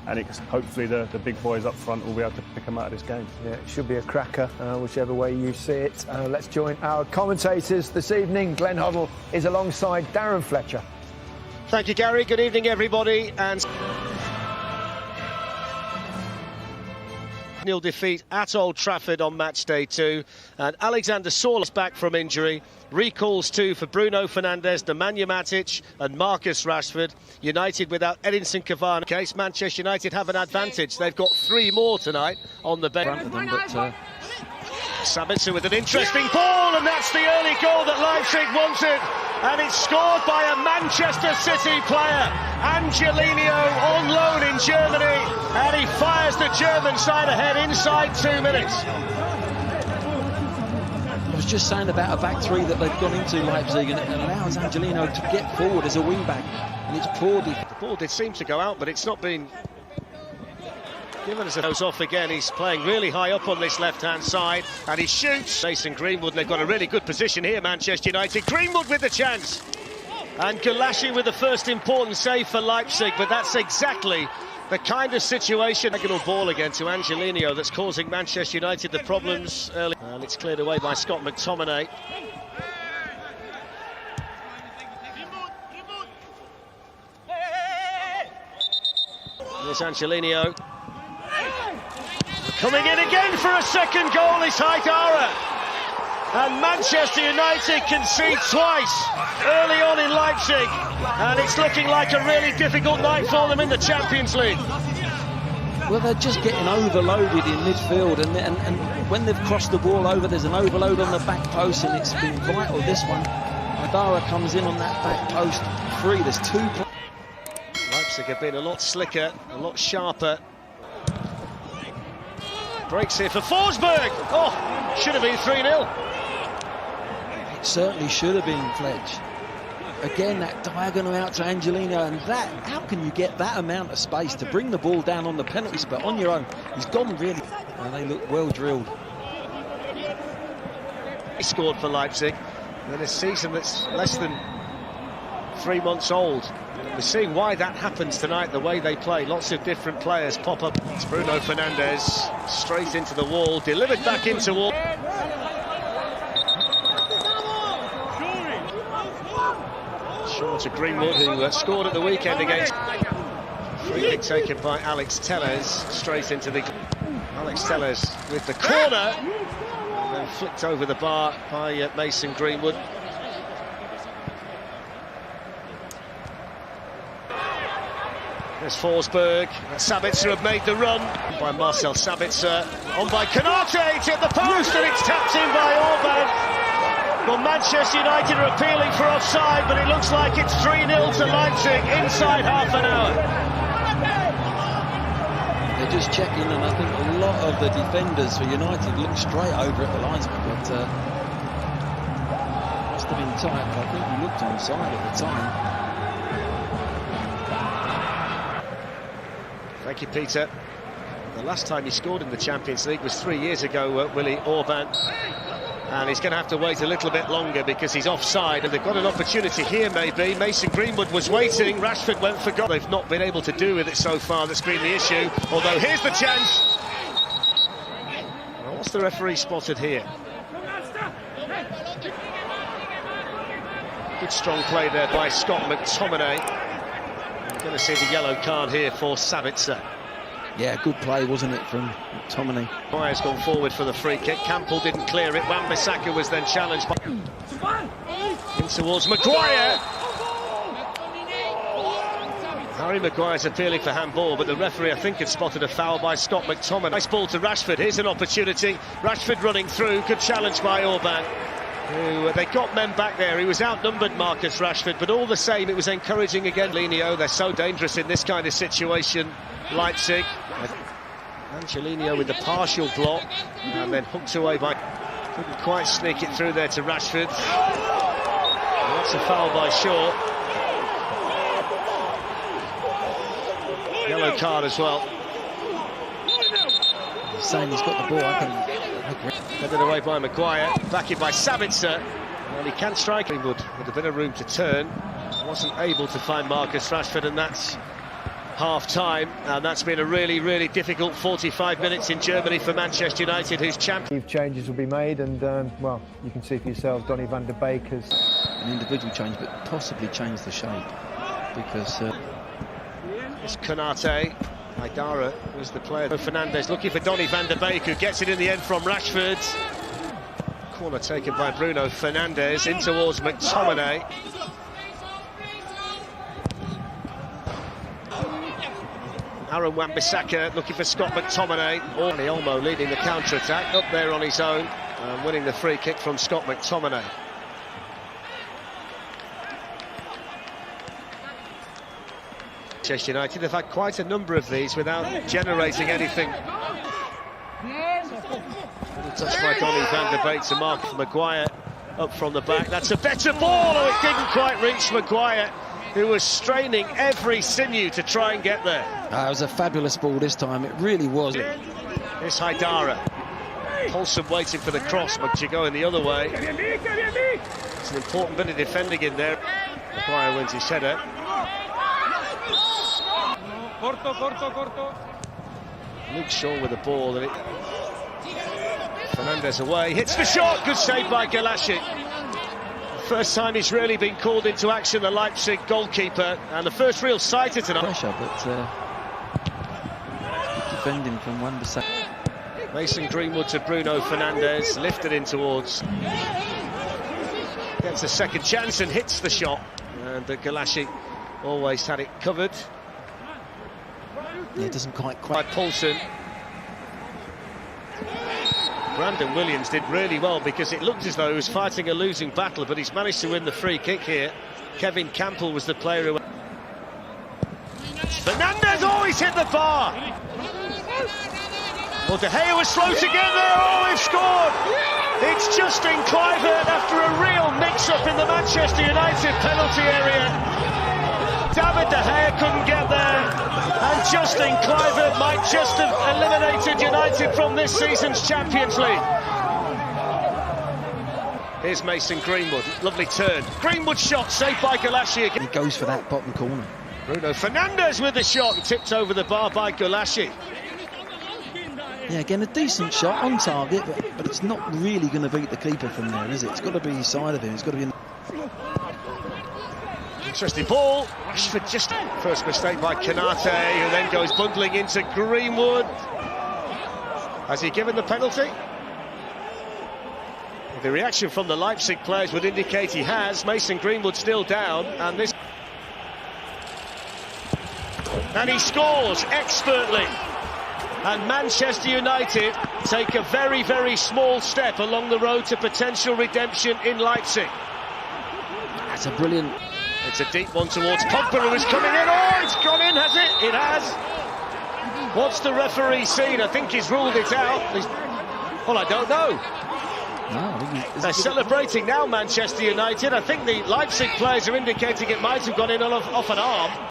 and hopefully the big boys up front will be able to pick them out of this game. Yeah, it should be a cracker, whichever way you see it. Let's join our commentators this evening. Glenn Hoddle is alongside Darren Fletcher. Thank you, Gary. Good evening, everybody. And 0 defeat at Old Trafford on match day 2, and Alexander Sorloth back from injury. Recalls too for Bruno Fernandes, Nemanja Matic and Marcus Rashford. United without Edinson Cavani. In case Manchester United have an advantage, they've got 3 more tonight on the bench. Sabitzer with an interesting ball, and that's the early goal that Leipzig wanted, and it's scored by a Manchester City player, Angelino, on loan in Germany, and he fires the German side ahead inside 2 minutes. I was just saying about a back three that they've gone into, Leipzig, and it allows Angelino to get forward as a wing back, and it's poor. The ball did seem to go out, but it's not been given as it goes off again. He's playing really high up on this left-hand side, and he shoots. Mason Greenwood, and they've got a really good position here, Manchester United. Greenwood with the chance, and Gulashi with the first important save for Leipzig, but that's exactly the kind of situation. Diagonal ball again to Angelino that's causing Manchester United the problems early. And it's cleared away by Scott McTominay. Here's Angelino. Coming in again for a second goal is Haidara. And Manchester United concede twice early on in Leipzig. And it's looking like a really difficult night for them in the Champions League. Well, they're just getting overloaded in midfield, and when they've crossed the ball over, there's an overload on the back post, and it's been vital. This one, Haidara comes in on that back post free. There's 2 Leipzig have been a lot slicker, a lot sharper. Breaks here for Forsberg. Oh, should have been 3-0. It certainly should have been, Fletch. Again, that diagonal out to Angelino, and that, how can you get that amount of space to bring the ball down on the penalty spot on your own? He's gone really, and they look well drilled. He scored for Leipzig in a season that's less than 3 months old. We're seeing why that happens tonight, the way they play. Lots of different players pop up. It's Bruno Fernandes, straight into the wall, delivered back into wall. Short to Greenwood, who scored at the weekend against. Free kick taken by Alex Telles, straight into the. Alex Telles with the corner, and then flicked over the bar by Mason Greenwood. There's Forsberg. Sabitzer have made the run by Marcel Sabitzer. On by Konate, it's at the post, and it's tapped in by Orban. Well, Manchester United are appealing for offside, but it looks like it's 3-0 to Leipzig inside half an hour. They're just checking, and I think a lot of the defenders for United look straight over at the linesman, but must have been tight, but I think he looked onside at the time. Thank you, Peter. The last time he scored in the Champions League was 3 years ago, Willy Orban. And he's going to have to wait a little bit longer because he's offside, and they've got an opportunity here maybe. Mason Greenwood was waiting, Rashford went for goal. They've not been able to do with it so far, that's been the issue. Although here's the chance. Well, what's the referee spotted here? Good strong play there by Scott McTominay. We're going to see the yellow card here for Sabitzer. Yeah, good play, wasn't it, from McTominay? Maguire's gone forward for the free kick. Campbell didn't clear it. Wan-Bissaka was then challenged by... in towards Maguire. Harry Maguire's appealing for handball, but the referee, I think, had spotted a foul by Scott McTominay. Nice ball to Rashford. Here's an opportunity. Rashford running through. Good challenge by Orban. They got men back there. He was outnumbered, Marcus Rashford, but all the same, it was encouraging again. Lenio, they're so dangerous in this kind of situation. Leipzig. Angelino with the partial block, and then hooked away by... couldn't quite sneak it through there to Rashford. That's a foul by Shaw. Yellow card as well. He's saying he's got the ball, I think. Headed away by Maguire, back in by Sabitzer. Well, he can strike. Greenwood with a bit of room to turn. Wasn't able to find Marcus Rashford, and that's half-time, and that's been a really, really difficult 45 minutes in Germany for Manchester United, who's champion. Changes will be made, and well, you can see for yourselves, Donny van der Beek has An individual change, but possibly change the shape, because it's Konate. Haidara was the player. Fernandes looking for Donny van der Beek, who gets it in the end from Rashford. Corner taken by Bruno Fernandes in towards McTominay. Aaron Wan-Bissaka looking for Scott McTominay. Olmo leading the counter-attack, up there on his own, and winning the free kick from Scott McTominay. Manchester United have had quite a number of these without generating anything. Touched by Donny van der Beek to mark for Maguire up from the back. That's a better ball. Oh, it didn't quite reach Maguire, who was straining every sinew to try and get there. it was a fabulous ball this time. It really was. It's Haidara. Paulson waiting for the cross, but you go in the other way. It's an important bit of defending in there. Maguire wins his header. Luke Shaw with the ball, and Fernandes away, hits the shot, good save by Galassi. First time he's really been called into action, the Leipzig goalkeeper, and the first real sighter tonight. Pressure, but defending from Wan-Bissaka. Mason Greenwood to Bruno Fernandes, lifted in towards. Gets a second chance and hits the shot, and Galassi always had it covered. Yeah, it doesn't quite. By Paulson. Brandon Williams did really well because it looked as though he was fighting a losing battle, but he's managed to win the free kick here. Kevin Campbell was the player who... Fernandes, oh, he's hit the bar! Well, De Gea was slow to get there, oh, they've scored! It's Justin Kluivert after a real mix-up in the Manchester United penalty area. David De Gea couldn't get there, and Justin Kluivert might just have eliminated United from this season's Champions League. Here's Mason Greenwood, lovely turn. Greenwood shot, saved by Galassi again. He goes for that bottom corner. Bruno Fernandes with the shot, and tipped over the bar by Galassi. Yeah, again, a decent shot on target, but it's not really going to beat the keeper from there, is it? It's got to be his side of him. It's got to be... Interesting ball. Rashford just... First mistake by Konate, who then goes bundling into Greenwood. Has he given the penalty? The reaction from the Leipzig players would indicate he has. Mason Greenwood still down, and this... And he scores expertly. And Manchester United take a very, very small step along the road to potential redemption in Leipzig. That's a brilliant... It's a deep one towards Pogba, who is coming in. Oh, it's gone in, has it? It has. What's the referee seen? I think he's ruled it out. Well, I don't know. No, they're celebrating now, Manchester United. I think the Leipzig players are indicating it might have gone in off an arm.